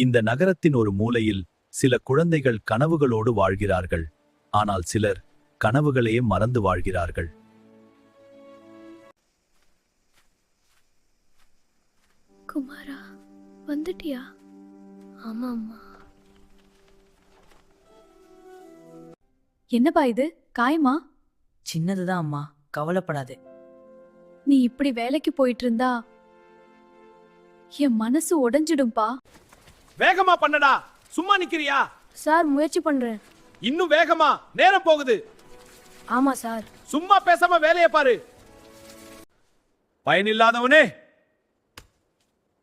இந்த நகரத்தின் ஒரு மூலையில் சில குழந்தைகள் கனவுகளோடு வாழ்கிறார்கள். ஆனால் சிலர் கனவுகளையே மறந்து வாழ்கிறார்கள். குமாரா, வந்துட்டியா? ஆமாம்மா. என்னப்பா இது, காயமா? சின்னதுதான் அம்மா, கவலைப்படாதே. நீ இப்படி வேலைக்கு போயிட்டு இருந்தா என் மனசு உடைஞ்சிடும்பா. வேகமா பண்ணடா, சும்மா நிக்கிறியா? சார், முயற்சி பண்றேன். இன்னும் வேகமா, நேரம் போகுது. ஆமா சார். சும்மா பேசாம வேலையை பாரு. பயனில்லாதவனே,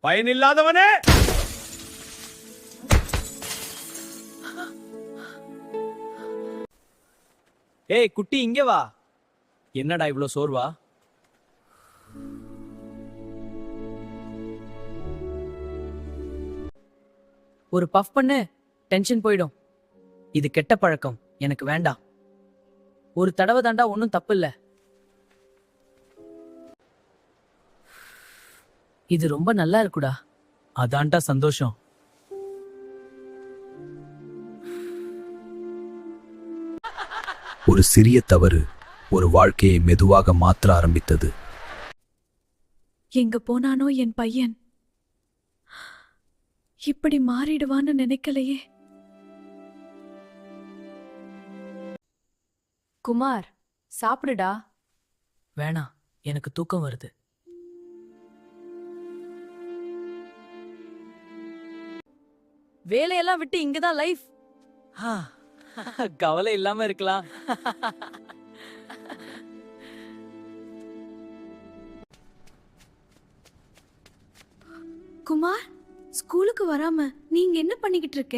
பயனில்லாதவனே. ஏய் குட்டி, இங்க வா. என்னடா இவ்ளோ சோர்வா? ஒரு பஃப் பண்ணு, டென்ஷன் போயிடும். இது கெட்ட பழக்கம், எனக்கு வேண்டாம். ஒரு தடவை தாண்டா, ஒன்றும் தப்பு இல்ல. இது ரொம்ப நல்லா இருக்குடா. அதான்டா சந்தோஷம். ஒரு சிறிய தவறு ஒரு வாழ்க்கையை மெதுவாக மாற்ற ஆரம்பித்தது. எங்க போனானோ என் பையன்? இப்படி மாறிடுவான்னு நினைக்கலையே. குமார், சாப்பிடுடா. வேணாம், எனக்கு தூக்கம் வருது. வேலையெல்லாம் விட்டு இங்கதான் லைஃப். கவலை இல்லாம இருக்கலாம். குமார், ஸ்கூலுக்கு வராம நீங்க என்ன பண்ணிக்கிட்டு இருக்க?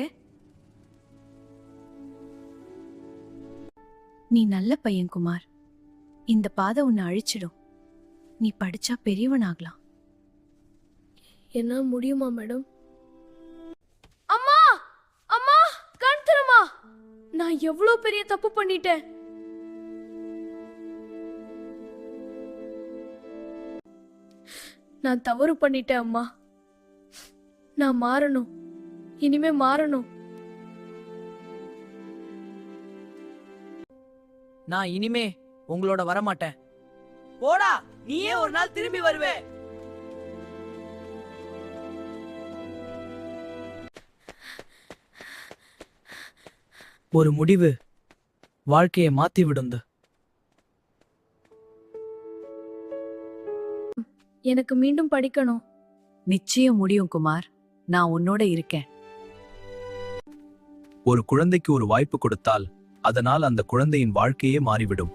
நீ நல்ல பையன் குமார். இந்த பாதை உன்னை அழிச்சிடும். நீ படிச்சா பெரியவனாகலாம். என்ன முடியுமா மேடம்? அம்மா, அம்மா, கண் திறமா. நான் எவ்வளவு பெரிய தப்பு பண்ணிட்டேன். நான் தவறு பண்ணிட்டேன் அம்மா. நான் மாறணும். இனிமே மாறணும். நான் இனிமே உங்களோட வரமாட்டேன். போடா, நீயே ஒரு நாள் திரும்பி வருவே. ஒரு முடிவு வாழ்க்கையை மாத்தி விடுந்து. எனக்கு மீண்டும் படிக்கணும். நிச்சயம் முடியும் குமார். நான் உன்னோட இருக்கேன். ஒரு குழந்தைக்கு ஒரு வாய்ப்பு கொடுத்தால் அதனால் அந்த குழந்தையின் வாழ்க்கையே மாறிவிடும்.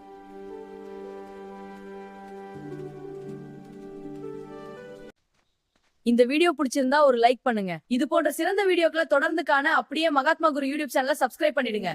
இந்த வீடியோ பிடிச்சிருந்தா ஒரு லைக் பண்ணுங்க. இது போன்ற சிறந்த வீடியோக்களை தொடர்ந்து காண அப்படியே மகாத்மா குரு யூடியூப் சேனலை சப்ஸ்கிரைப் பண்ணிடுங்க.